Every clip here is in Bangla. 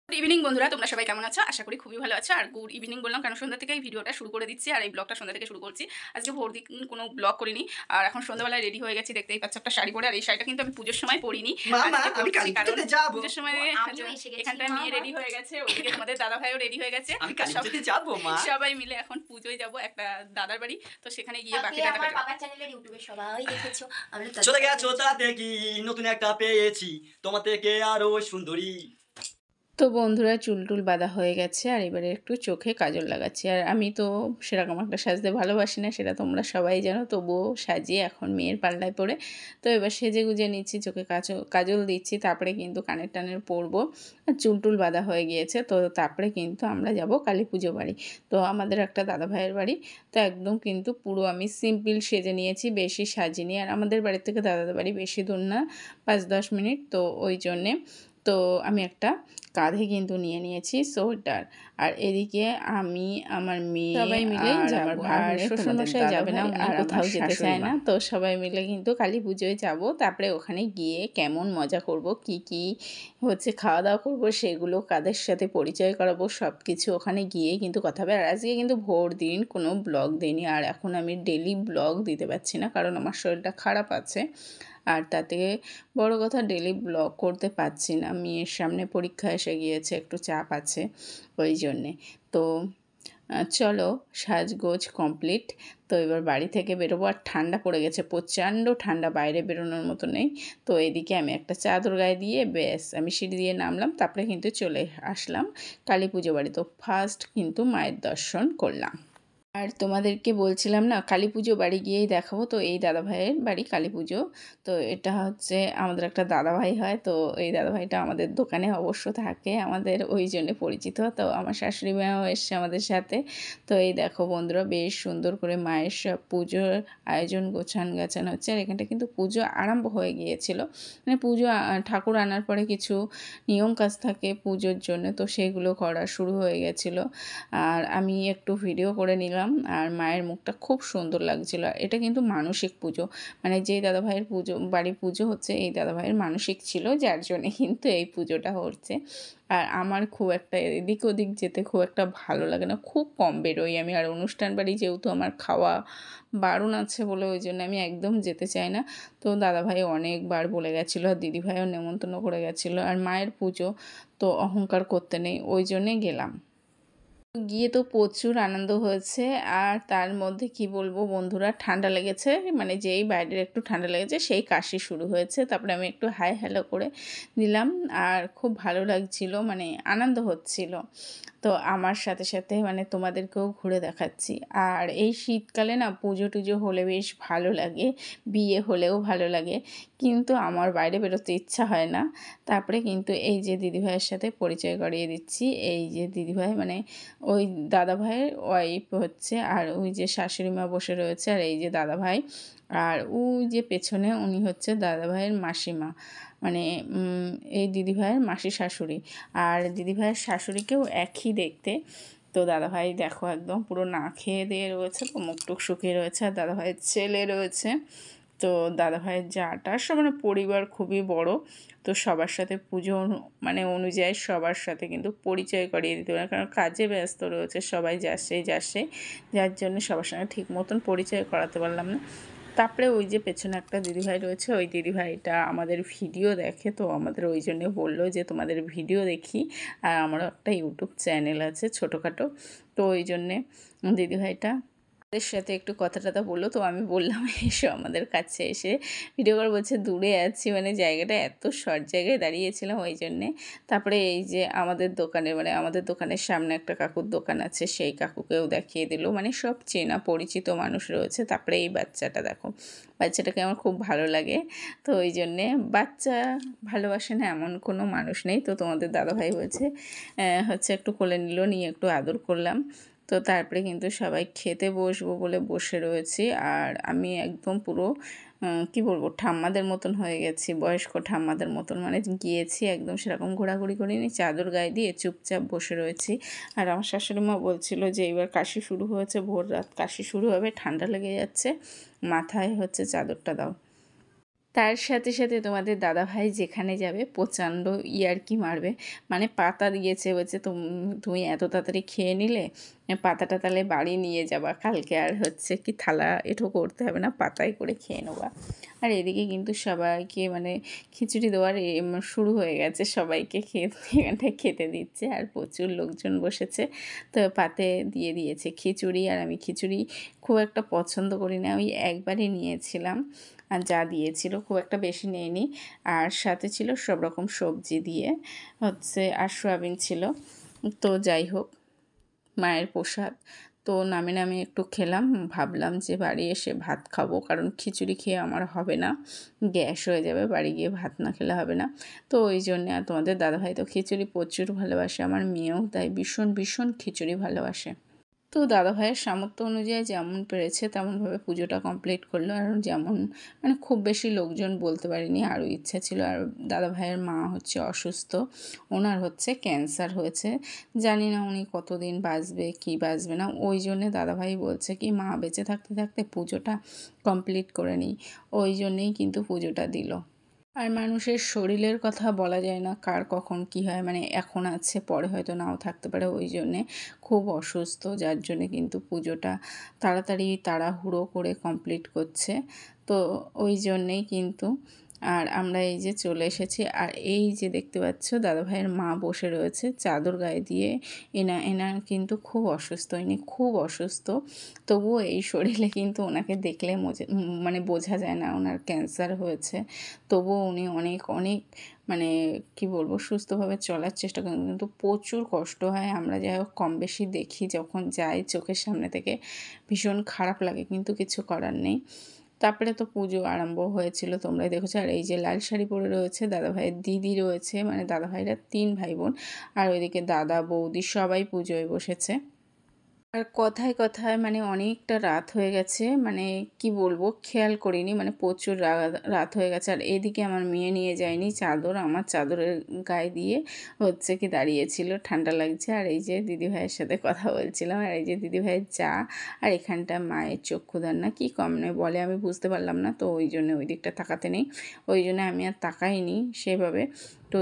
গুড ইভিনিং বন্ধুরা, তোমরা সবাই কেমন আছো? আশা করি খুবই ভালো আছো। আর গুড ইভিনিং বললাম কারণ সন্ধ্যা থেকে এই ভিডিওটা শুরু করে দিচ্ছি, আর এই ব্লগটা সন্ধ্যা থেকে শুরু করছি। আজকে ভোর দিন কোনো ব্লগ করিনি, আর এখন সন্ধ্যাবেলায় রেডি হয়ে গেছি। দেখতেই পাচ্ছ একটা শাড়ি পরে, আর এই শাড়িটা কিন্তু আমি পুজোর সময় পরিনি, আজকে পরছি কারণ পুজোর সময় এখানটায় মেয়ে রেডি হয়ে গেছে, ওইদিকে তোমাদের দাদা ভাইও রেডি হয়ে গেছে। সবাই মিলে এখন পুজোয় যাব একটা দাদার বাড়ি, তো সেখানে গিয়ে বাকিটা আমার বাবার চ্যানেলের ইউটিউবে সবাই দেখেছো। চলে গেছো তাতে কি নতুন একটা পেয়েছি তোমার থেকে আরো সুন্দরী। তো বন্ধুরা, চুল বাঁধা হয়ে গেছে, আর এবারে একটু চোখে কাজল লাগাচ্ছি। আর আমি তো সেরকম একটা সাজতে ভালোবাসি না, সেটা তোমরা সবাই জানো, তবুও সাজিয়ে এখন মেয়ের পাল্লায় পড়ে তো এবার সেজে গুজে নিচ্ছি, চোখে কাজল দিচ্ছি, তারপরে কিন্তু কানের টানের পরবো। চুল বাঁধা হয়ে গিয়েছে, তো তারপরে কিন্তু আমরা যাব কালী পুজো বাড়ি। তো আমাদের একটা দাদা ভাইয়ের বাড়ি, তো একদম কিন্তু পুরো আমি সিম্পল সেজে নিয়েছি, বেশি সাজিনি। আর আমাদের বাড়ির থেকে দাদাদের বাড়ি বেশি দূর না, 5-10 মিনিট, তো ওই জন্যে তো আমি একটা কাঁধে কিন্তু নিয়ে নিয়েছি সোয়েটার। আর এদিকে আমি, আমার মেয়ে সবাই মিলে আমার শ্বশুরমশাই যাবে না, উনি কোথাও যেতে চায় না, তো সবাই মিলে কিন্তু কালী পুজোয় যাব। তারপরে ওখানে গিয়ে কেমন মজা করব, কি কি হচ্ছে খাওয়া দাওয়া করবো, সেগুলো কাদের সাথে পরিচয় করাবো, সব কিছু ওখানে গিয়ে কিন্তু কথা হবে। আর আজকে কিন্তু ভোর দিন কোনো ব্লগ দিইনি, আর এখন আমি ডেলি ব্লগ দিতে পারছি না কারণ আমার শরীরটা খারাপ আছে। আর তাতে বড় কথা, ডেলি ব্লগ করতে পারছি না, মেয়ের সামনে পরীক্ষা এসে গিয়েছে, একটু চাপ আছে ওই জন্যে। তো চলো, সাজগোজ কমপ্লিট। তো এবার বাড়ি থেকে বেরোবো, আর ঠান্ডা পড়ে গেছে, প্রচণ্ড ঠান্ডা, বাইরে বেরোনোর মতো নেই। তো এদিকে আমি একটা চাদর গায়ে দিয়ে ব্যাস আমি সিঁড়ি দিয়ে নামলাম, তারপরে কিন্তু চলে আসলাম কালী পুজো বাড়ি। তো ফার্স্ট কিন্তু মায়ের দর্শন করলাম। আর তোমাদেরকে বলছিলাম না, কালী পুজো বাড়ি গিয়েই দেখাবো। তো এই দাদাভাইয়ের বাড়ি কালী পুজো, তো এটা হচ্ছে আমাদের একটা দাদাভাই হয়, তো এই দাদাভাইটা আমাদের দোকানে অবশ্য থাকে, আমাদের ওই জন্যে পরিচিত। তো আমার শাশুড়ি মাও এসছে আমাদের সাথে। তো এই দেখো বন্ধুরা, বেশ সুন্দর করে মায়ের সব পুজোর আয়োজন গাছান হচ্ছে। আর এখানটা কিন্তু পুজো আরম্ভ হয়ে গিয়েছিল, মানে পুজো ঠাকুর আনার পরে কিছু নিয়ম কাজ থাকে পুজোর জন্য, তো সেগুলো করা শুরু হয়ে গেছিলো। আর আমি একটু ভিডিও করে নিলাম, আর মায়ের মুখটা খুব সুন্দর লাগছিল। এটা কিন্তু মানসিক পুজো, মানে যেই দাদাভাইয়ের বাড়ি পুজো হচ্ছে, এই দাদাভাইয়ের মানসিক ছিল, যার জন্যে কিন্তু এই পুজোটা হচ্ছে। আর আমার খুব একটা এদিক ওদিক যেতে খুব একটা ভালো লাগে না, খুব কম বেরোই আমি। আর অনুষ্ঠান বাড়ি যেহেতু আমার খাওয়া বারণ আছে বলে ওই জন্য আমি একদম যেতে চাই না। তো দাদাভাই অনেকবার বলে গেছিলো, আর দিদিভাইও নেমন্তন্ন করে গেছিলো। আর মায়ের পুজো তো অহংকার করতে নেই, ওই জন্যে গেলাম। গিয়ে তো প্রচুর আনন্দ হয়েছে। আর তার মধ্যে কি বলবো বন্ধুরা, ঠান্ডা লেগেছে, মানে যেই বাইরের একটু ঠান্ডা লেগেছে সেই কাশি শুরু হয়েছে। তারপরে আমি একটু হাই হ্যালো করে দিলাম, আর খুব ভালো লাগছিল, মানে আনন্দ হচ্ছিল। তো আমার সাথে সাথে মানে তোমাদেরকেও ঘুরে দেখাচ্ছি। আর এই শীতকালে না পুজো টুজো হলে বেশ ভালো লাগে, বিয়ে হলেও ভালো লাগে, কিন্তু আমার বাইরে বেরোতে ইচ্ছা হয় না। তারপরে কিন্তু এই যে দিদিভাইয়ের সাথে পরিচয় করিয়ে দিচ্ছি, এই যে দিদিভাই মানে ওই দাদাভাইয়ের ওয়াইফ হচ্ছে, আর ওই যে শাশুড়ি মা বসে রয়েছে, আর এই যে দাদাভাই, আর ওই যে পেছনে উনি হচ্ছে দাদাভাইয়ের মাসিমা, মানে এই দিদিভাইয়ের মাসি শাশুড়ি। আর দিদিভাইয়ের শাশুড়িকেও একই দেখতে। তো দাদাভাই দেখো একদম পুরো না খেয়ে দিয়ে রয়েছে, তো মুখটুক শুকিয়ে রয়েছে। আর দাদাভাইয়ের ছেলে রয়েছে, তো দাদাভাইয়ের জাটা সব, মানে পরিবার খুবই বড়। তো সবার সাথে পুজো মানে অনুযায়ী সবার সাথে কিন্তু পরিচয় করিয়ে দিতে পারে, কারণ কাজে ব্যস্ত রয়েছে, সবাই যাচ্ছে, যার জন্য সবার সঙ্গে ঠিক মতন পরিচয় করাতে পারলাম না। তারপরে ওই যে পেছনে একটা দিদিভাই রয়েছে, ওই দিদিভাইটা আমাদের ভিডিও দেখে, তো আমাদের ওই জন্যে বললো যে তোমাদের ভিডিও দেখি, আর আমারও একটা ইউটিউব চ্যানেল আছে ছোটোখাটো, তো ওই জন্যে দিদিভাইটা ওদের সাথে একটু কথা টথা বললো। তো আমি বললাম এসো আমাদের কাছে এসে ভিডিও করে, বলছে দূরে আছি, মানে জায়গাটা এত শর্ট জায়গায় দাঁড়িয়েছিলাম ওই জন্যে। তারপরে এই যে আমাদের দোকানে, মানে আমাদের দোকানের সামনে একটা কাকুর দোকান আছে, সেই কাকুকেও দেখিয়ে দিল, মানে সব চেনা পরিচিত মানুষ রয়েছে। তারপরে এই বাচ্চাটা দেখো, বাচ্চাটাকে আমার খুব ভালো লাগে, তো ওই জন্যে বাচ্চা ভালোবাসে না এমন কোনো মানুষ নেই। তো তোমাদের দাদাভাই হচ্ছে একটু কোলে নিল, নিয়ে একটু আদর করলাম। তো তারপরে কিন্তু সবাই খেতে বসবো বলে বসে রয়েছি, আর আমি একদম পুরো কী বলবো ঠাম্মাদের মতন হয়ে গেছি, বয়স্ক ঠাম্মাদের মতন, মানে গিয়েছি একদম সেরকম ঘোরাঘুরি করিনি, চাদর গায়ে দিয়ে চুপচাপ বসে রয়েছি। আর আমার শাশুড়ি মা বলছিল যে এবার কাশি শুরু হয়েছে, ভোর রাত কাশি শুরু হবে, ঠান্ডা লেগে যাচ্ছে, মাথায় হচ্ছে চাদরটা দাও। তার সাথে সাথে তোমাদের দাদাভাই যেখানে যাবে প্রচণ্ড ইয়ার্কি মারবে, মানে পাতা দিয়েছে, বলছে তুমি এত তাড়াতাড়ি খেয়ে নিলে, পাতাটা তাহলে বাড়ি নিয়ে যাবা, কালকে আর হচ্ছে কি থালা এঁটো করতে হবে না, পাতায় করে খেয়ে নেবা। আর এদিকে কিন্তু সবাইকে মানে খিচুড়ি দেওয়ার শুরু হয়ে গেছে, সবাইকে এখানটায় খেতে দিচ্ছে, আর প্রচুর লোকজন বসেছে, তো পাতে দিয়ে দিয়েছে খিচুড়ি। আর আমি খিচুড়ি খুব একটা পছন্দ করি না, ওই একবারই নিয়েছিলাম, আর যা দিয়েছিল খুব একটা বেশি নেয়নি। আর সাথে ছিল সব রকম সবজি দিয়ে হচ্ছে, আর সয়াবিন ছিল। তো যাই হোক, মায়ের প্রসাদ। তো নামে নামে একটু খেলাম, ভাবলাম যে বাড়ি এসে ভাত খাবো, কারণ খিচুড়ি খেয়ে আমার হবে না, গ্যাস হয়ে যাবে, বাড়ি গিয়ে ভাত না খেলে হবে না। তো ওই জন্যে, আর তোমাদের দাদাভাই তো খিচুড়ি প্রচুর ভালোবাসে, আমার মেয়েও তাই ভীষণ ভীষণ খিচুড়ি ভালোবাসে। তো দাদাভাইয়ের সামর্থ্য অনুযায়ী যেমন পেরেছে তেমনভাবে পুজোটা কমপ্লিট করলো। আর যেমন মানে খুব বেশি লোকজন বলতে পারিনি, আরও ইচ্ছা ছিল। আর দাদাভাইয়ের মা হচ্ছে অসুস্থ, ওনার হচ্ছে ক্যান্সার হয়েছে, জানি না উনি কতদিন বাঁচবে কি বাঁচবে না, ওই জন্যে দাদাভাই বলছে কি মা বেঁচে থাকতে থাকতে পুজোটা কমপ্লিট করে নিই, ওই জন্যেই কিন্তু পুজোটা দিল। আর মানুষের শরীরের কথা বলা যায় না, কার কখন কি হয়, মানে এখন আছে পরে হয়তো নাও থাকতে পারে, ওই জন্যে খুব অসুস্থ, যার জন্যে কিন্তু পুজোটা তাড়াতাড়ি তাড়াহুড়ো করে কমপ্লিট করছে। তো ওই জন্যেই কিন্তু, আর আমরা এই যে চলে এসেছি, আর এই যে দেখতে পাচ্ছ দাদাভাইয়ের মা বসে রয়েছে চাদর গায়ে দিয়ে, এনার কিন্তু খুব অসুস্থ, ইনি খুব অসুস্থ, তবুও এই শরীরে কিন্তু ওনাকে দেখলে মানে বোঝা যায় না ওনার ক্যান্সার হয়েছে, তবুও উনি অনেক অনেক মানে কি বলবো সুস্থভাবে চলার চেষ্টা করেন, কিন্তু প্রচুর কষ্ট হয়। আমরা যাই হোক কম বেশি দেখি, যখন যাই চোখের সামনে থেকে ভীষণ খারাপ লাগে, কিন্তু কিছু করার নেই। তারপরে তো পুজো আরম্ভ হয়েছিল, তোমরাই দেখেছো। আর এই যে লাল শাড়ি পরে রয়েছে দাদাভাইয়ের দিদি রয়েছে, মানে দাদাভাইরা 3 ভাই বোন, আর ওইদিকে দাদা বৌদি সবাই পুজোয় বসেছে। আর কথায় কথায় মানে অনেকটা রাত হয়ে গেছে, মানে কি বলবো খেয়াল করিনি, মানে প্রচুর রাত হয়ে গেছে। আর এদিকে আমার মেয়ে নিয়ে যায়নি চাদর, আমার চাদরের গায়ে দিয়ে হচ্ছে কি দাঁড়িয়েছিল, ঠান্ডা লাগছে। আর এই যে দিদিভাইয়ের সাথে কথা বলছিলাম, আর এই যে দিদিভাইয়ের চা, আর এখানটা মায়ের চক্ষুদান না কি কম নয় বলে, আমি বুঝতে পারলাম না, তো ওই জন্য ওই দিকটা তাকাতে নেই, ওই জন্য আমি আর তাকাইনি সেভাবে। তো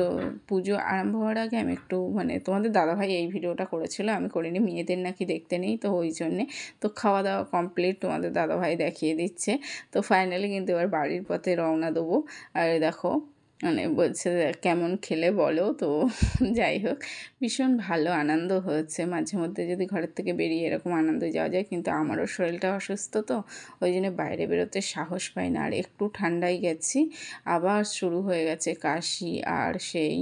পুজো আরম্ভ হওয়ার আগে আমি একটু মানে তোমাদের দাদাভাই এই ভিডিওটা করেছিল, আমি করিনি, মেয়েদের নাকি দেখতে নেই, তো ওই জন্যে। তো খাওয়া দাওয়া কমপ্লিট, তোমাদের দাদাভাই দেখিয়ে দিচ্ছে। তো ফাইনালি কিন্তু এবার বাড়ির পথে রওনা দেবো। আর দেখো মানে বলছে কেমন খেলে বলো, তো যাই হোক ভীষণ ভালো আনন্দ হচ্ছে, মাঝে মধ্যে যদি ঘরের থেকে বেরিয়ে এরকম আনন্দ যাওয়া যায়, কিন্তু আমারও শরীরটা অসুস্থ, তো ওই জন্য বাইরে বেরোতে সাহস পাই না। আর একটু ঠান্ডায় গেছি, আবার শুরু হয়ে গেছে কাশি আর সেই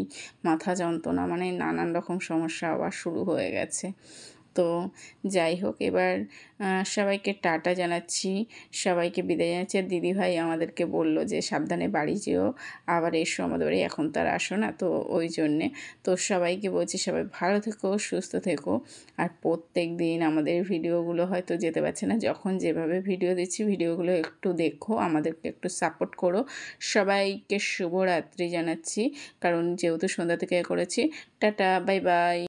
মাথা যন্ত্রণা, মানে নানান রকম সমস্যা আবার শুরু হয়ে গেছে। তো যাই হোক এবার সবাইকে টাটা জানাচ্ছি, সবাইকে বিদায় জানাচ্ছি। আর দিদিভাই আমাদেরকে বলল যে সাবধানে বাড়ি যেও, আবার এসো আমাদের বাড়ি, এখন তার আসো না, তো ওই জন্যে। তো সবাইকে বলছি সবাই ভালো থেকো, সুস্থ থেকো। আর প্রত্যেক দিন আমাদের ভিডিওগুলো হয়তো যেতে পারছে না, যখন যেভাবে ভিডিও দিচ্ছি ভিডিওগুলো একটু দেখো, আমাদেরকে একটু সাপোর্ট করো। সবাইকে শুভরাত্রি জানাচ্ছি, কারণ যেহেতু সন্ধ্যা থেকে করেছি। Tata, bye bye.